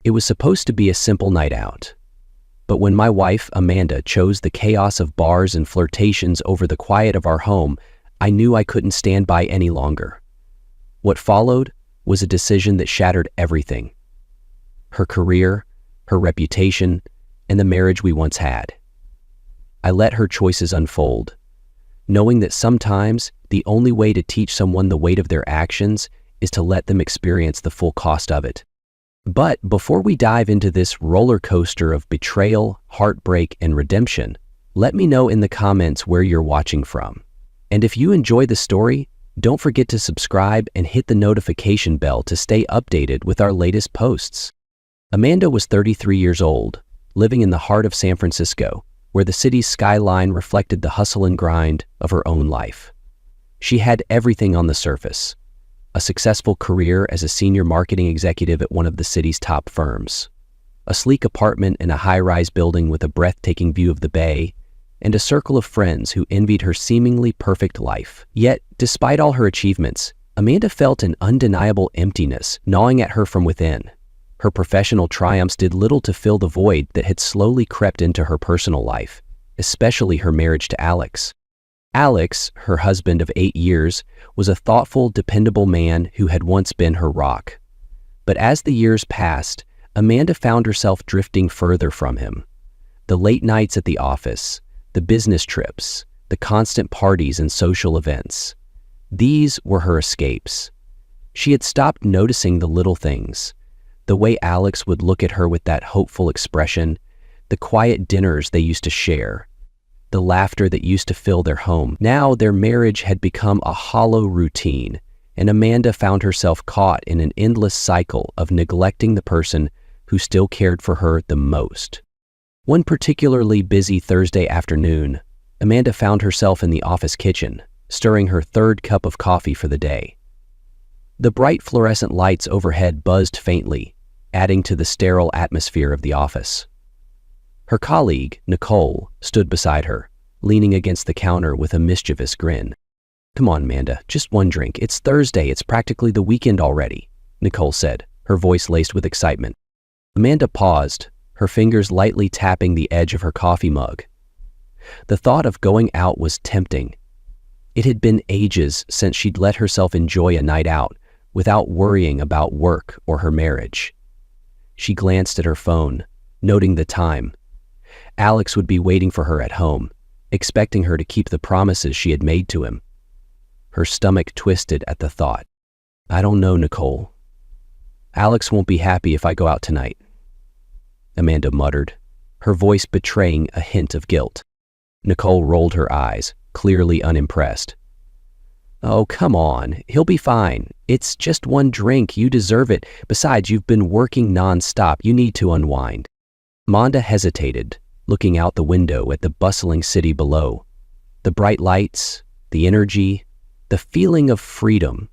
It was supposed to be a simple night out. But when my wife, Amanda, chose the chaos of bars and flirtations over the quiet of our home, I knew I couldn't stand by any longer. What followed was a decision that shattered everything: her career, her reputation, and the marriage we once had. I let her choices unfold, knowing that sometimes the only way to teach someone the weight of their actions is to let them experience the full cost of it. But before we dive into this roller coaster of betrayal, heartbreak, and redemption, let me know in the comments where you're watching from. And if you enjoy the story, don't forget to subscribe and hit the notification bell to stay updated with our latest posts. Amanda was 33 years old, living in the heart of San Francisco, where the city's skyline reflected the hustle and grind of her own life. She had everything on the surface: a successful career as a senior marketing executive at one of the city's top firms, a sleek apartment in a high-rise building with a breathtaking view of the bay, and a circle of friends who envied her seemingly perfect life. Yet, despite all her achievements, Amanda felt an undeniable emptiness gnawing at her from within. Her professional triumphs did little to fill the void that had slowly crept into her personal life, especially her marriage to Alex. Alex, her husband of 8 years, was a thoughtful, dependable man who had once been her rock. But as the years passed, Amanda found herself drifting further from him. The late nights at the office, the business trips, the constant parties and social events. These were her escapes. She had stopped noticing the little things: the way Alex would look at her with that hopeful expression, the quiet dinners they used to share, the laughter that used to fill their home. Now their marriage had become a hollow routine, and Amanda found herself caught in an endless cycle of neglecting the person who still cared for her the most. One particularly busy Thursday afternoon, Amanda found herself in the office kitchen, stirring her third cup of coffee for the day. The bright fluorescent lights overhead buzzed faintly, adding to the sterile atmosphere of the office. Her colleague, Nicole, stood beside her, leaning against the counter with a mischievous grin. "Come on, Amanda, just one drink. It's Thursday, it's practically the weekend already," Nicole said, her voice laced with excitement. Amanda paused, her fingers lightly tapping the edge of her coffee mug. The thought of going out was tempting. It had been ages since she'd let herself enjoy a night out without worrying about work or her marriage. She glanced at her phone, noting the time. Alex would be waiting for her at home, expecting her to keep the promises she had made to him. Her stomach twisted at the thought. "I don't know, Nicole. Alex won't be happy if I go out tonight," Amanda muttered, her voice betraying a hint of guilt. Nicole rolled her eyes, clearly unimpressed. "Oh, come on. He'll be fine. It's just one drink. You deserve it. Besides, you've been working nonstop. You need to unwind." Amanda hesitated, looking out the window at the bustling city below. The bright lights, the energy, the feeling of freedom.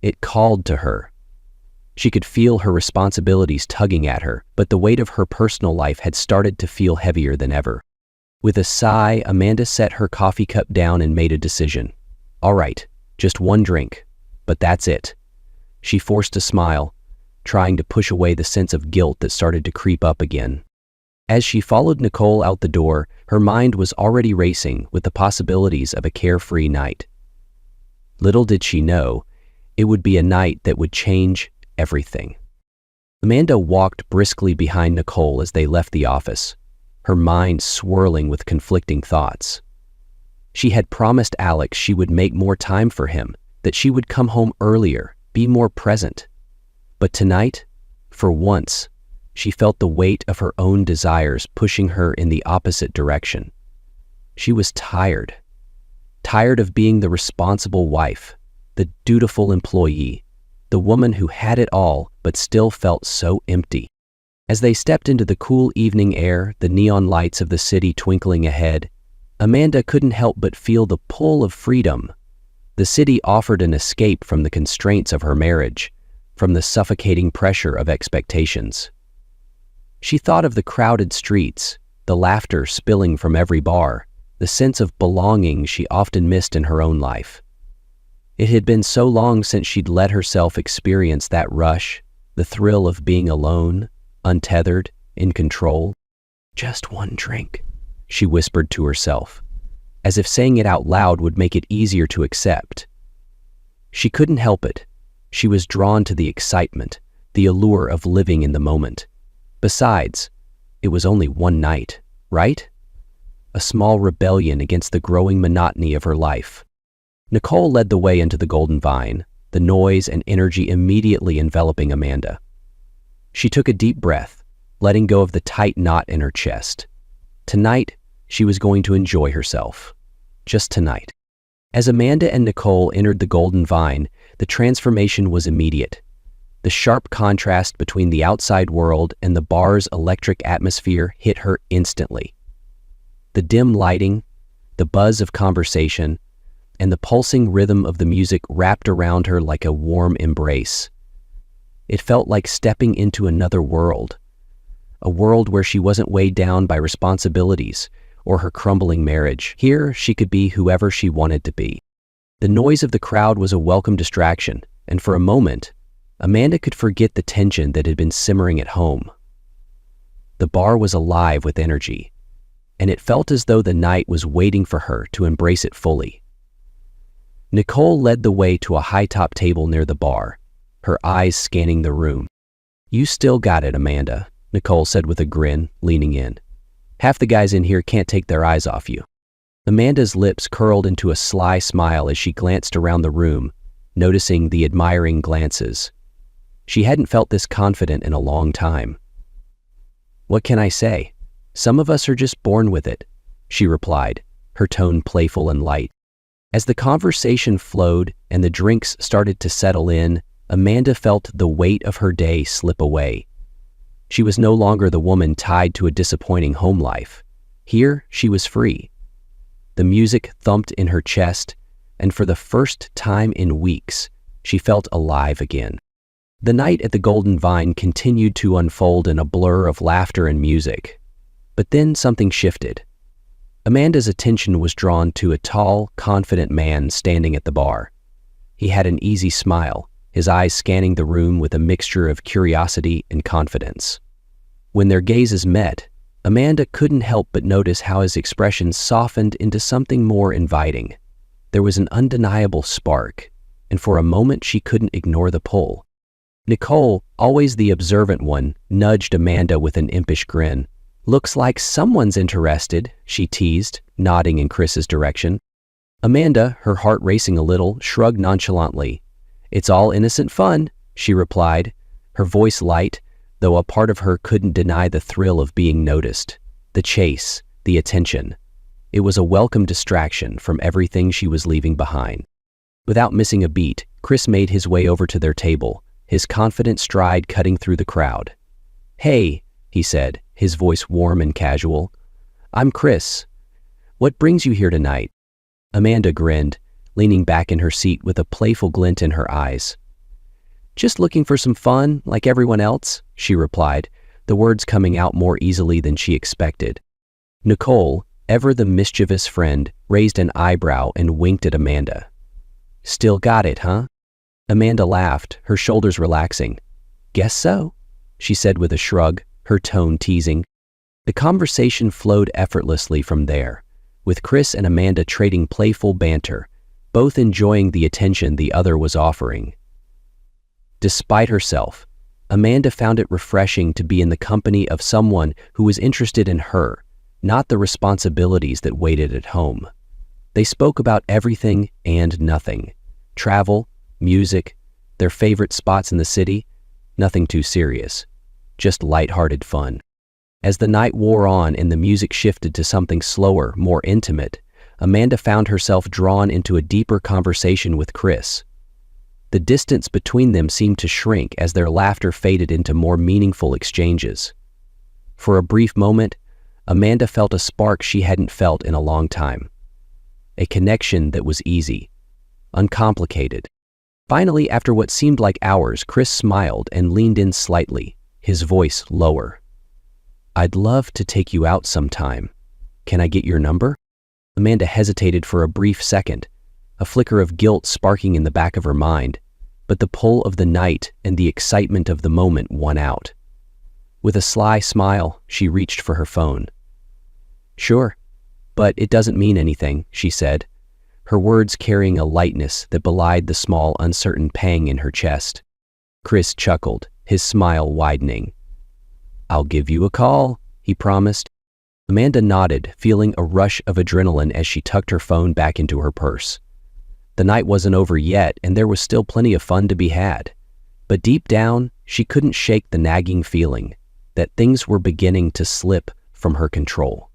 It called to her. She could feel her responsibilities tugging at her, but the weight of her personal life had started to feel heavier than ever. With a sigh, Amanda set her coffee cup down and made a decision. "All right, just one drink, but that's it." She forced a smile, trying to push away the sense of guilt that started to creep up again. As she followed Nicole out the door, her mind was already racing with the possibilities of a carefree night. Little did she know, it would be a night that would change everything. Amanda walked briskly behind Nicole as they left the office, her mind swirling with conflicting thoughts. She had promised Alex she would make more time for him, that she would come home earlier, be more present. But tonight, for once, she felt the weight of her own desires pushing her in the opposite direction. She was tired. Tired of being the responsible wife, the dutiful employee, the woman who had it all but still felt so empty. As they stepped into the cool evening air, the neon lights of the city twinkling ahead, Amanda couldn't help but feel the pull of freedom. The city offered an escape from the constraints of her marriage, from the suffocating pressure of expectations. She thought of the crowded streets, the laughter spilling from every bar, the sense of belonging she often missed in her own life. It had been so long since she'd let herself experience that rush, the thrill of being alone, untethered, in control. "Just one drink," she whispered to herself, as if saying it out loud would make it easier to accept. She couldn't help it. She was drawn to the excitement, the allure of living in the moment. Besides, it was only one night, right? A small rebellion against the growing monotony of her life. Nicole led the way into the Golden Vine, the noise and energy immediately enveloping Amanda. She took a deep breath, letting go of the tight knot in her chest. Tonight, she was going to enjoy herself. Just tonight. As Amanda and Nicole entered the Golden Vine, the transformation was immediate. The sharp contrast between the outside world and the bar's electric atmosphere hit her instantly. The dim lighting, the buzz of conversation, and the pulsing rhythm of the music wrapped around her like a warm embrace. It felt like stepping into another world, a world where she wasn't weighed down by responsibilities or her crumbling marriage. Here, she could be whoever she wanted to be. The noise of the crowd was a welcome distraction, and for a moment, Amanda could forget the tension that had been simmering at home. The bar was alive with energy, and it felt as though the night was waiting for her to embrace it fully. Nicole led the way to a high-top table near the bar, her eyes scanning the room. "You still got it, Amanda," Nicole said with a grin, leaning in. "Half the guys in here can't take their eyes off you." Amanda's lips curled into a sly smile as she glanced around the room, noticing the admiring glances. She hadn't felt this confident in a long time. "What can I say? Some of us are just born with it," she replied, her tone playful and light. As the conversation flowed and the drinks started to settle in, Amanda felt the weight of her day slip away. She was no longer the woman tied to a disappointing home life. Here, she was free. The music thumped in her chest, and for the first time in weeks, she felt alive again. The night at the Golden Vine continued to unfold in a blur of laughter and music. But then something shifted. Amanda's attention was drawn to a tall, confident man standing at the bar. He had an easy smile, his eyes scanning the room with a mixture of curiosity and confidence. When their gazes met, Amanda couldn't help but notice how his expression softened into something more inviting. There was an undeniable spark, and for a moment she couldn't ignore the pull. Nicole, always the observant one, nudged Amanda with an impish grin. "Looks like someone's interested," she teased, nodding in Chris's direction. Amanda, her heart racing a little, shrugged nonchalantly. "It's all innocent fun," she replied, her voice light, though a part of her couldn't deny the thrill of being noticed. The chase, the attention. It was a welcome distraction from everything she was leaving behind. Without missing a beat, Chris made his way over to their table, his confident stride cutting through the crowd. "Hey," he said, his voice warm and casual. "I'm Chris. What brings you here tonight?" Amanda grinned, leaning back in her seat with a playful glint in her eyes. "Just looking for some fun, like everyone else," she replied, the words coming out more easily than she expected. Nicole, ever the mischievous friend, raised an eyebrow and winked at Amanda. "Still got it, huh?" Amanda laughed, her shoulders relaxing. "Guess so," she said with a shrug, her tone teasing. The conversation flowed effortlessly from there, with Chris and Amanda trading playful banter, both enjoying the attention the other was offering. Despite herself, Amanda found it refreshing to be in the company of someone who was interested in her, not the responsibilities that waited at home. They spoke about everything and nothing. Travel, music, their favorite spots in the city, nothing too serious. Just light-hearted fun. As the night wore on and the music shifted to something slower, more intimate, Amanda found herself drawn into a deeper conversation with Chris. The distance between them seemed to shrink as their laughter faded into more meaningful exchanges. For a brief moment, Amanda felt a spark she hadn't felt in a long time. A connection that was easy, uncomplicated. Finally, after what seemed like hours, Chris smiled and leaned in slightly, his voice lower. "I'd love to take you out sometime. Can I get your number?" Amanda hesitated for a brief second, a flicker of guilt sparking in the back of her mind, but the pull of the night and the excitement of the moment won out. With a sly smile, she reached for her phone. "Sure, but it doesn't mean anything," she said, her words carrying a lightness that belied the small, uncertain pang in her chest. Chris chuckled, his smile widening. "I'll give you a call," he promised. Amanda nodded, feeling a rush of adrenaline as she tucked her phone back into her purse. The night wasn't over yet, and there was still plenty of fun to be had. But deep down, she couldn't shake the nagging feeling that things were beginning to slip from her control.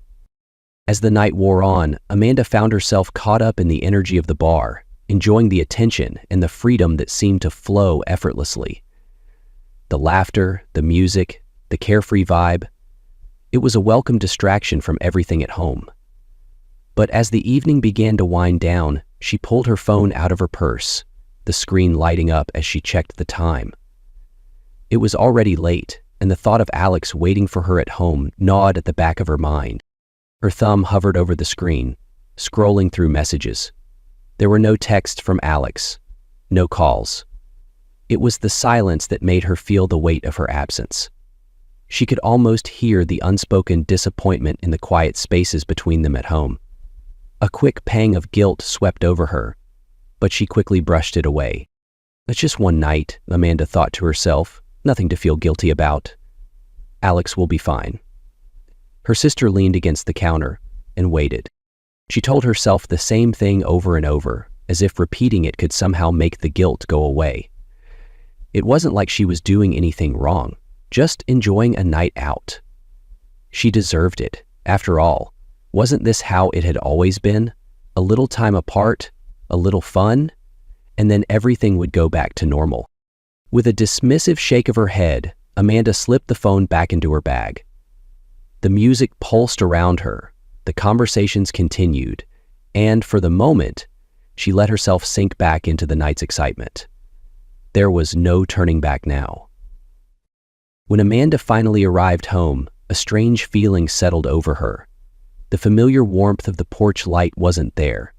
As the night wore on, Amanda found herself caught up in the energy of the bar, enjoying the attention and the freedom that seemed to flow effortlessly. The laughter, the music, the carefree vibe. It was a welcome distraction from everything at home. But as the evening began to wind down, she pulled her phone out of her purse, the screen lighting up as she checked the time. It was already late, and the thought of Alex waiting for her at home gnawed at the back of her mind. Her thumb hovered over the screen, scrolling through messages. There were no texts from Alex, no calls. It was the silence that made her feel the weight of her absence. She could almost hear the unspoken disappointment in the quiet spaces between them at home. A quick pang of guilt swept over her, but she quickly brushed it away. "It's just one night," Amanda thought to herself. "Nothing to feel guilty about. Alex will be fine." Her sister leaned against the counter and waited. She told herself the same thing over and over, as if repeating it could somehow make the guilt go away. It wasn't like she was doing anything wrong, just enjoying a night out. She deserved it. After all, wasn't this how it had always been? A little time apart, a little fun, and then everything would go back to normal. With a dismissive shake of her head, Amanda slipped the phone back into her bag. The music pulsed around her, the conversations continued, and for the moment, she let herself sink back into the night's excitement. There was no turning back now. When Amanda finally arrived home, a strange feeling settled over her. The familiar warmth of the porch light wasn't there.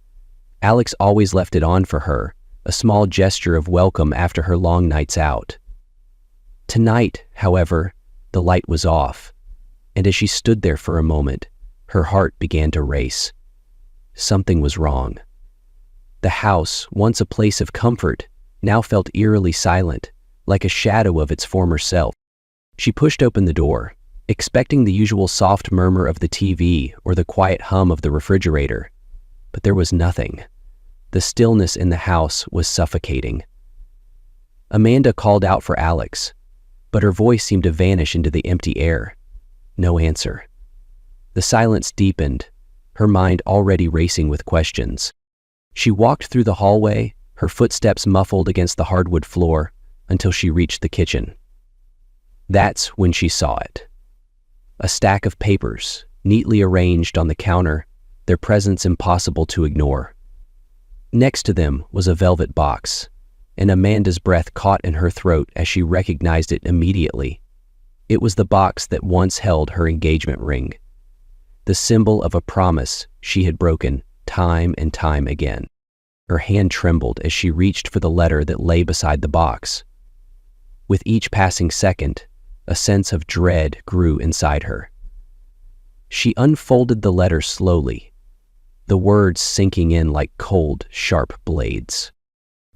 Alex always left it on for her, a small gesture of welcome after her long nights out. Tonight, however, the light was off, and as she stood there for a moment, her heart began to race. Something was wrong. The house, once a place of comfort, now felt eerily silent, like a shadow of its former self. She pushed open the door, expecting the usual soft murmur of the TV or the quiet hum of the refrigerator, but there was nothing. The stillness in the house was suffocating. Amanda called out for Alex, but her voice seemed to vanish into the empty air. No answer. The silence deepened, her mind already racing with questions. She walked through the hallway, her footsteps muffled against the hardwood floor, until she reached the kitchen. That's when she saw it. A stack of papers, neatly arranged on the counter, their presence impossible to ignore. Next to them was a velvet box, and Amanda's breath caught in her throat as she recognized it immediately. It was the box that once held her engagement ring, the symbol of a promise she had broken time and time again. Her hand trembled as she reached for the letter that lay beside the box. With each passing second, a sense of dread grew inside her. She unfolded the letter slowly, the words sinking in like cold, sharp blades.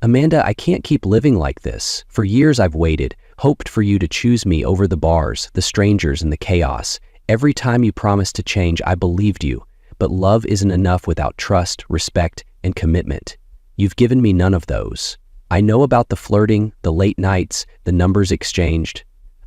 "Amanda, I can't keep living like this. For years I've waited, hoped for you to choose me over the bars, the strangers, and the chaos. Every time you promised to change, I believed you. But love isn't enough without trust, respect, and commitment. You've given me none of those. I know about the flirting, the late nights, the numbers exchanged.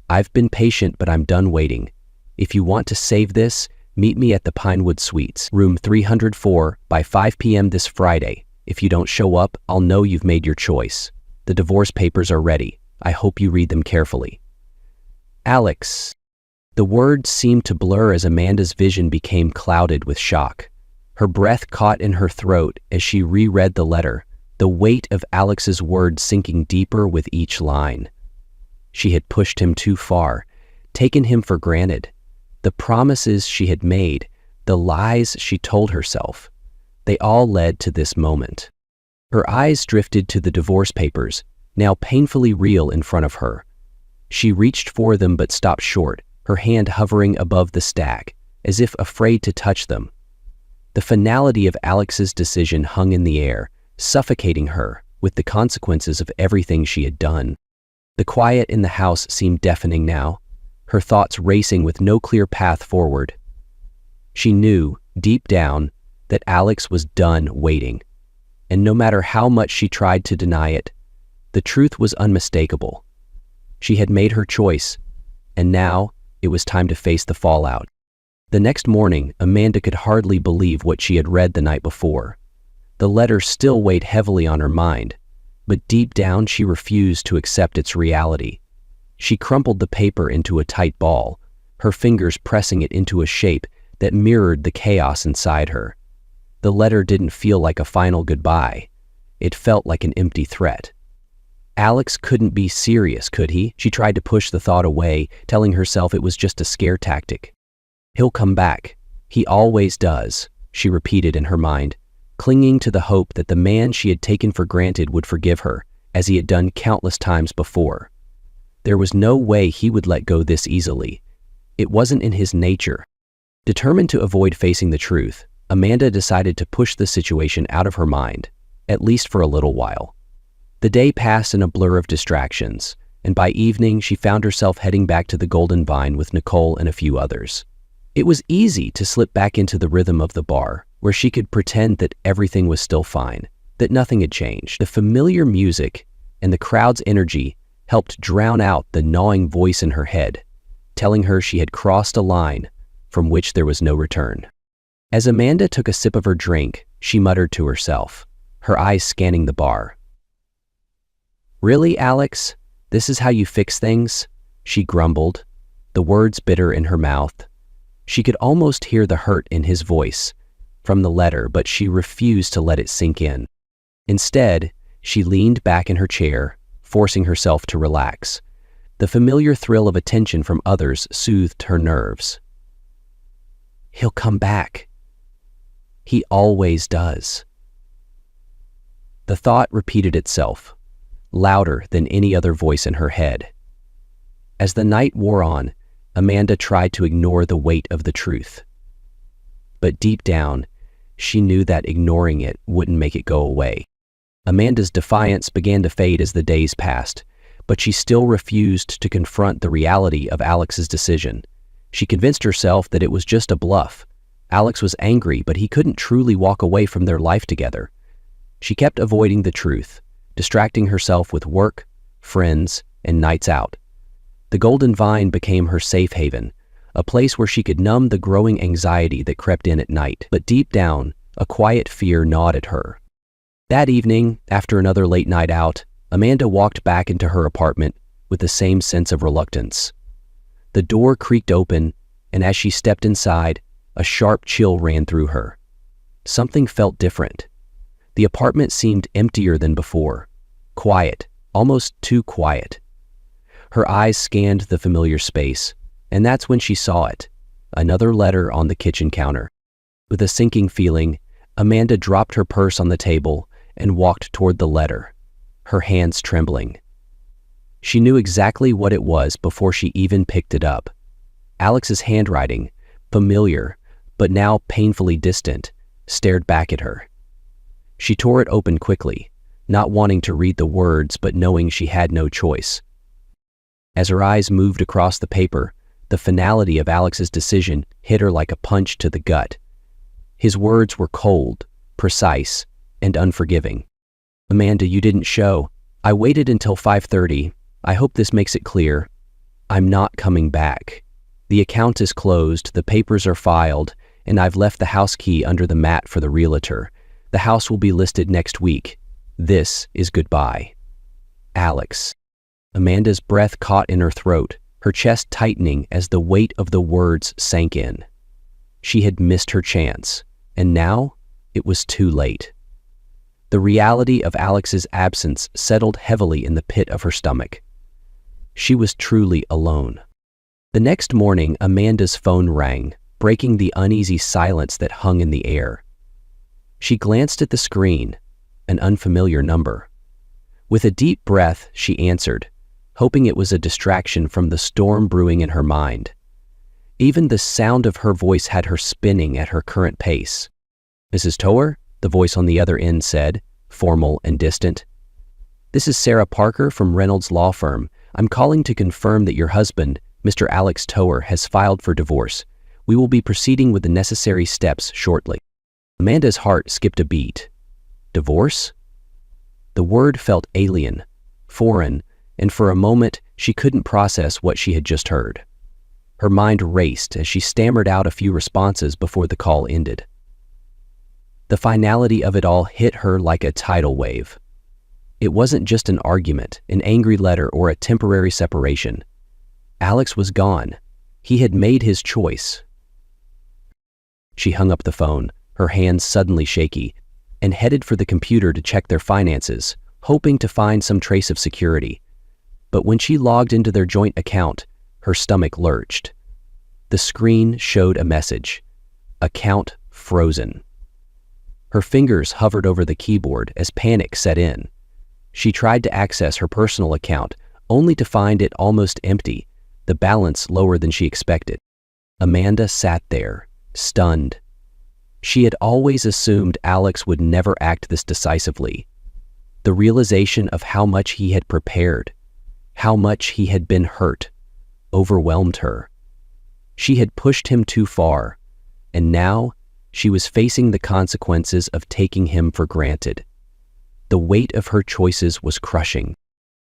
I've been patient, but I'm done waiting. If you want to save this, meet me at the Pinewood Suites, room 304, by 5 p.m. this Friday. If you don't show up, I'll know you've made your choice. The divorce papers are ready. I hope you read them carefully. Alex." The words seemed to blur as Amanda's vision became clouded with shock. Her breath caught in her throat as she reread the letter, the weight of Alex's words sinking deeper with each line. She had pushed him too far, taken him for granted. The promises she had made, the lies she told herself, they all led to this moment. Her eyes drifted to the divorce papers, now painfully real in front of her. She reached for them but stopped short, her hand hovering above the stack, as if afraid to touch them. The finality of Alex's decision hung in the air, suffocating her with the consequences of everything she had done. The quiet in the house seemed deafening now, her thoughts racing with no clear path forward. She knew, deep down, that Alex was done waiting, and no matter how much she tried to deny it, the truth was unmistakable. She had made her choice, and now it was time to face the fallout. The next morning, Amanda could hardly believe what she had read the night before. The letter still weighed heavily on her mind, but deep down she refused to accept its reality. She crumpled the paper into a tight ball, her fingers pressing it into a shape that mirrored the chaos inside her. The letter didn't feel like a final goodbye. It felt like an empty threat. Alex couldn't be serious, could he? She tried to push the thought away, telling herself it was just a scare tactic. He'll come back. He always does, she repeated in her mind, clinging to the hope that the man she had taken for granted would forgive her, as he had done countless times before. There was no way he would let go this easily. It wasn't in his nature. Determined to avoid facing the truth, Amanda decided to push the situation out of her mind, at least for a little while. The day passed in a blur of distractions, and by evening she found herself heading back to the Golden Vine with Nicole and a few others. It was easy to slip back into the rhythm of the bar, where she could pretend that everything was still fine, that nothing had changed. The familiar music and the crowd's energy helped drown out the gnawing voice in her head, telling her she had crossed a line from which there was no return. As Amanda took a sip of her drink, she muttered to herself, her eyes scanning the bar. "Really, Alex? This is how you fix things?" she grumbled, the words bitter in her mouth. She could almost hear the hurt in his voice from the letter, but she refused to let it sink in. Instead, she leaned back in her chair, forcing herself to relax. The familiar thrill of attention from others soothed her nerves. He'll come back. He always does. The thought repeated itself, louder than any other voice in her head. As the night wore on, Amanda tried to ignore the weight of the truth. But deep down, she knew that ignoring it wouldn't make it go away. Amanda's defiance began to fade as the days passed, but she still refused to confront the reality of Alex's decision. She convinced herself that it was just a bluff. Alex was angry, but he couldn't truly walk away from their life together. She kept avoiding the truth, distracting herself with work, friends, and nights out. The Golden Vine became her safe haven, a place where she could numb the growing anxiety that crept in at night. But deep down, a quiet fear gnawed at her. That evening, after another late night out, Amanda walked back into her apartment with the same sense of reluctance. The door creaked open, and as she stepped inside, a sharp chill ran through her. Something felt different. The apartment seemed emptier than before, quiet, almost too quiet. Her eyes scanned the familiar space, and that's when she saw it, another letter on the kitchen counter. With a sinking feeling, Amanda dropped her purse on the table and walked toward the letter, her hands trembling. She knew exactly what it was before she even picked it up. Alex's handwriting, familiar, but now painfully distant, stared back at her. She tore it open quickly, not wanting to read the words but knowing she had no choice. As her eyes moved across the paper, the finality of Alex's decision hit her like a punch to the gut. His words were cold, precise, and unforgiving. "Amanda, you didn't show. I waited until 5:30. I hope this makes it clear. I'm not coming back. The account is closed, the papers are filed, and I've left the house key under the mat for the realtor. The house will be listed next week. This is goodbye. Alex." Amanda's breath caught in her throat, her chest tightening as the weight of the words sank in. She had missed her chance, and now it was too late. The reality of Alex's absence settled heavily in the pit of her stomach. She was truly alone. The next morning, Amanda's phone rang, breaking the uneasy silence that hung in the air. She glanced at the screen, an unfamiliar number. With a deep breath, she answered, hoping it was a distraction from the storm brewing in her mind. Even the sound of her voice had her spinning at her current pace. "Mrs. Tower?" the voice on the other end said, formal and distant. "This is Sarah Parker from Reynolds Law Firm. I'm calling to confirm that your husband, Mr. Alex Tower, has filed for divorce. We will be proceeding with the necessary steps shortly." Amanda's heart skipped a beat. Divorce? The word felt alien, foreign, and for a moment she couldn't process what she had just heard. Her mind raced as she stammered out a few responses before the call ended. The finality of it all hit her like a tidal wave. It wasn't just an argument, an angry letter, or a temporary separation. Alex was gone. He had made his choice. She hung up the phone, her hands suddenly shaky, and headed for the computer to check their finances, hoping to find some trace of security. But when she logged into their joint account, her stomach lurched. The screen showed a message: "Account frozen." Her fingers hovered over the keyboard as panic set in. She tried to access her personal account, only to find it almost empty, the balance lower than she expected. Amanda sat there, stunned. She had always assumed Alex would never act this decisively. The realization of how much he had prepared, how much he had been hurt, overwhelmed her. She had pushed him too far, and now she was facing the consequences of taking him for granted. The weight of her choices was crushing.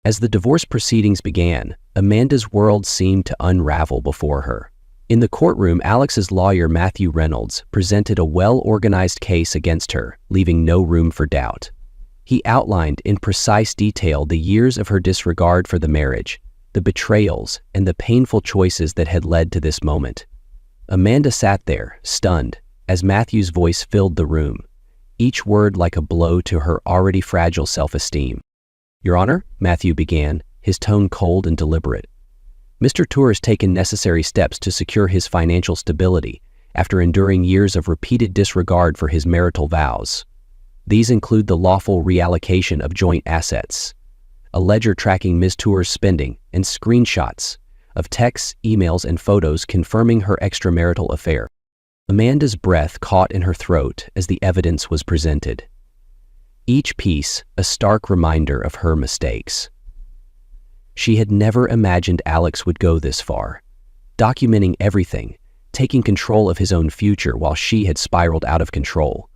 As the divorce proceedings began, Amanda's world seemed to unravel before her. In the courtroom, Alex's lawyer, Matthew Reynolds, presented a well-organized case against her, leaving no room for doubt. He outlined in precise detail the years of her disregard for the marriage, the betrayals, and the painful choices that had led to this moment. Amanda sat there, stunned, as Matthew's voice filled the room, each word like a blow to her already fragile self-esteem. "Your Honor," Matthew began, his tone cold and deliberate. "Mr. Tour has taken necessary steps to secure his financial stability after enduring years of repeated disregard for his marital vows. These include the lawful reallocation of joint assets, a ledger tracking Ms. Tour's spending, and screenshots of texts, emails, and photos confirming her extramarital affair." Amanda's breath caught in her throat as the evidence was presented. Each piece a stark reminder of her mistakes. She had never imagined Alex would go this far, documenting everything, taking control of his own future while she had spiraled out of control.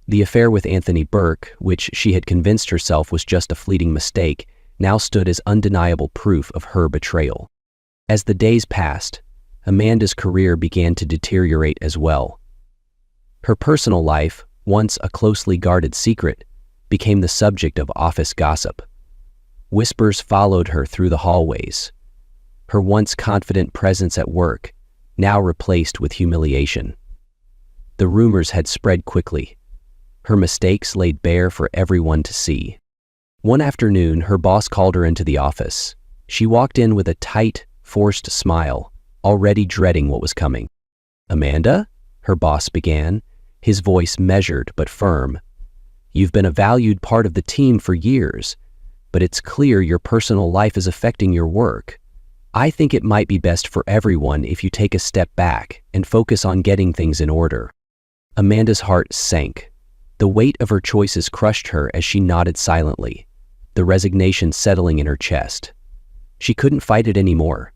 The affair with Anthony Burke, which she had convinced herself was just a fleeting mistake, now stood as undeniable proof of her betrayal. As the days passed, Amanda's career began to deteriorate as well. Her personal life, once a closely guarded secret, became the subject of office gossip. Whispers followed her through the hallways, her once confident presence at work, now replaced with humiliation. The rumors had spread quickly, her mistakes laid bare for everyone to see. One afternoon, her boss called her into the office. She walked in with a tight, forced smile, already dreading what was coming. "Amanda?" her boss began, his voice measured but firm. "You've been a valued part of the team for years, but it's clear your personal life is affecting your work. I think it might be best for everyone if you take a step back and focus on getting things in order." Amanda's heart sank. The weight of her choices crushed her as she nodded silently, the resignation settling in her chest. She couldn't fight it anymore.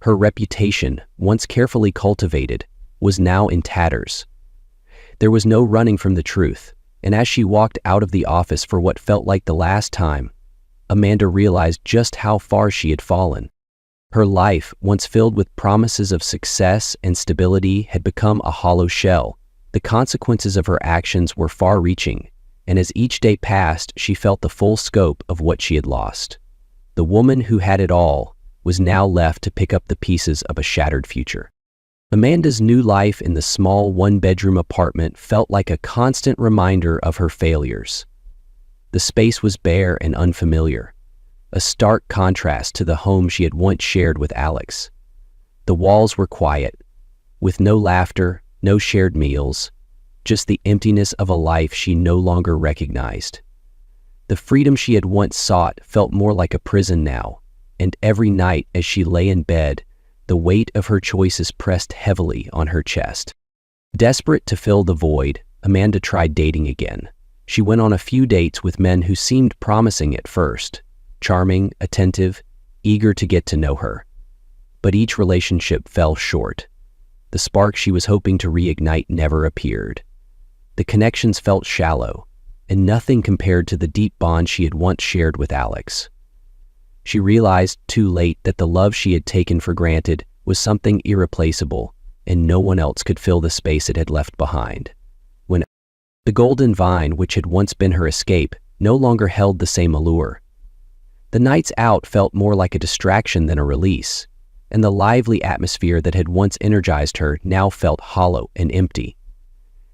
Her reputation, once carefully cultivated, was now in tatters. There was no running from the truth, and as she walked out of the office for what felt like the last time, Amanda realized just how far she had fallen. Her life, once filled with promises of success and stability, had become a hollow shell. The consequences of her actions were far-reaching, and as each day passed, she felt the full scope of what she had lost. The woman who had it all was now left to pick up the pieces of a shattered future. Amanda's new life in the small one-bedroom apartment felt like a constant reminder of her failures. The space was bare and unfamiliar, a stark contrast to the home she had once shared with Alex. The walls were quiet, with no laughter, no shared meals, just the emptiness of a life she no longer recognized. The freedom she had once sought felt more like a prison now, and every night as she lay in bed, the weight of her choices pressed heavily on her chest. Desperate to fill the void, Amanda tried dating again. She went on a few dates with men who seemed promising at first, charming, attentive, eager to get to know her. But each relationship fell short. The spark she was hoping to reignite never appeared. The connections felt shallow, and nothing compared to the deep bond she had once shared with Alex. She realized too late that the love she had taken for granted was something irreplaceable, and no one else could fill the space it had left behind. When the golden vine, which had once been her escape, no longer held the same allure. The nights out felt more like a distraction than a release, and the lively atmosphere that had once energized her now felt hollow and empty.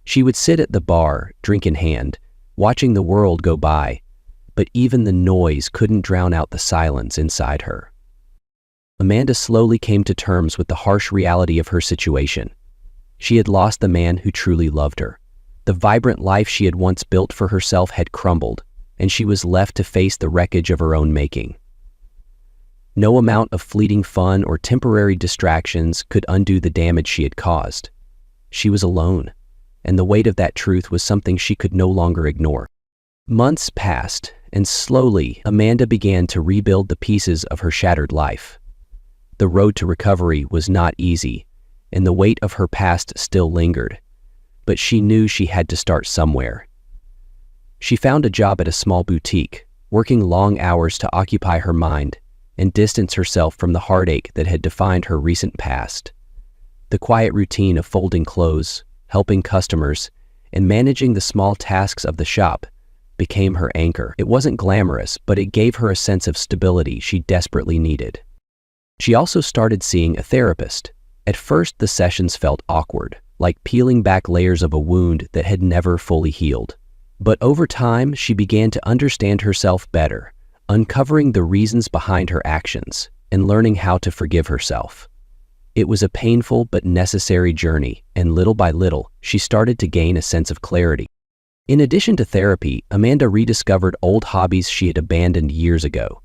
She would sit at the bar, drink in hand, watching the world go by, but even the noise couldn't drown out the silence inside her. Amanda slowly came to terms with the harsh reality of her situation. She had lost the man who truly loved her. The vibrant life she had once built for herself had crumbled, and she was left to face the wreckage of her own making. No amount of fleeting fun or temporary distractions could undo the damage she had caused. She was alone, and the weight of that truth was something she could no longer ignore. Months passed, and slowly Amanda began to rebuild the pieces of her shattered life. The road to recovery was not easy, and the weight of her past still lingered, but she knew she had to start somewhere. She found a job at a small boutique, working long hours to occupy her mind and distance herself from the heartache that had defined her recent past. The quiet routine of folding clothes, helping customers, and managing the small tasks of the shop became her anchor. It wasn't glamorous, but it gave her a sense of stability she desperately needed. She also started seeing a therapist. At first, the sessions felt awkward, like peeling back layers of a wound that had never fully healed. But over time, she began to understand herself better, uncovering the reasons behind her actions and learning how to forgive herself. It was a painful but necessary journey, and little by little, she started to gain a sense of clarity. In addition to therapy, Amanda rediscovered old hobbies she had abandoned years ago.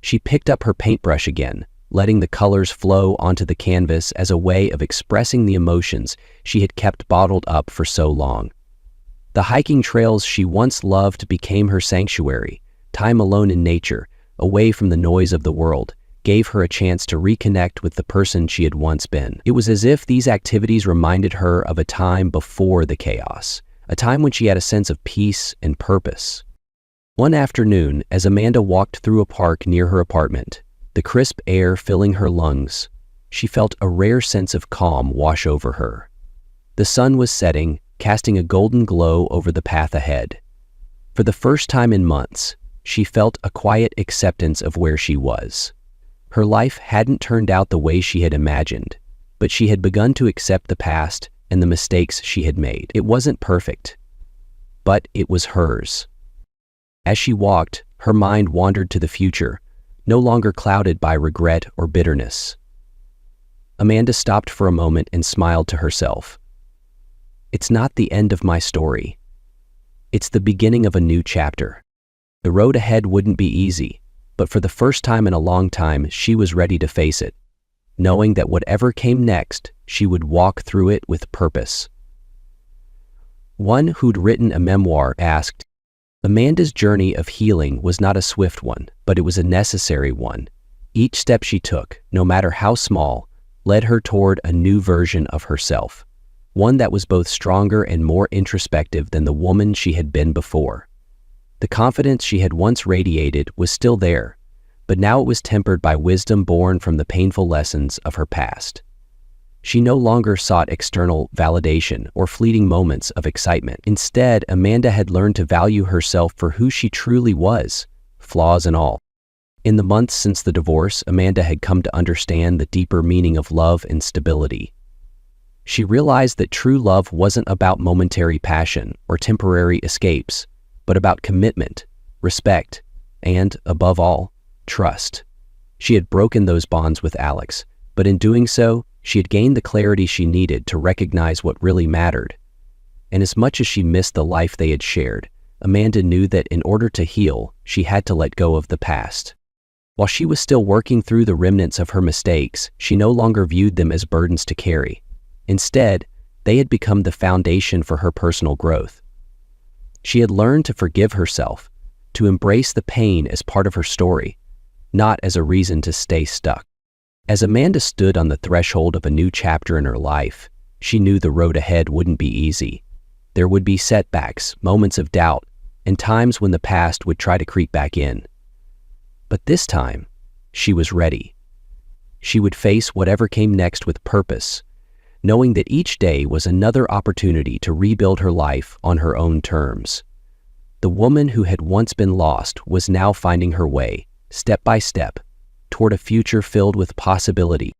She picked up her paintbrush again, letting the colors flow onto the canvas as a way of expressing the emotions she had kept bottled up for so long. The hiking trails she once loved became her sanctuary. Time alone in nature, away from the noise of the world, gave her a chance to reconnect with the person she had once been. It was as if these activities reminded her of a time before the chaos, a time when she had a sense of peace and purpose. One afternoon, as Amanda walked through a park near her apartment, the crisp air filling her lungs, she felt a rare sense of calm wash over her. The sun was setting, casting a golden glow over the path ahead. For the first time in months, she felt a quiet acceptance of where she was. Her life hadn't turned out the way she had imagined, but she had begun to accept the past and the mistakes she had made. It wasn't perfect, but it was hers. As she walked, her mind wandered to the future, no longer clouded by regret or bitterness. Amanda stopped for a moment and smiled to herself. It's not the end of my story. It's the beginning of a new chapter. The road ahead wouldn't be easy, but for the first time in a long time, she was ready to face it, knowing that whatever came next, she would walk through it with purpose. One who'd written a memoir asked, Amanda's journey of healing was not a swift one, but it was a necessary one. Each step she took, no matter how small, led her toward a new version of herself, one that was both stronger and more introspective than the woman she had been before. The confidence she had once radiated was still there, but now it was tempered by wisdom born from the painful lessons of her past. She no longer sought external validation or fleeting moments of excitement. Instead, Amanda had learned to value herself for who she truly was, flaws and all. In the months since the divorce, Amanda had come to understand the deeper meaning of love and stability. She realized that true love wasn't about momentary passion or temporary escapes, but about commitment, respect, and, above all, trust. She had broken those bonds with Alex, but in doing so, she had gained the clarity she needed to recognize what really mattered. And as much as she missed the life they had shared, Amanda knew that in order to heal, she had to let go of the past. While she was still working through the remnants of her mistakes, she no longer viewed them as burdens to carry. Instead, they had become the foundation for her personal growth. She had learned to forgive herself, to embrace the pain as part of her story, not as a reason to stay stuck. As Amanda stood on the threshold of a new chapter in her life, she knew the road ahead wouldn't be easy. There would be setbacks, moments of doubt, and times when the past would try to creep back in. But this time, she was ready. She would face whatever came next with purpose, knowing that each day was another opportunity to rebuild her life on her own terms. The woman who had once been lost was now finding her way, step by step, toward a future filled with possibility.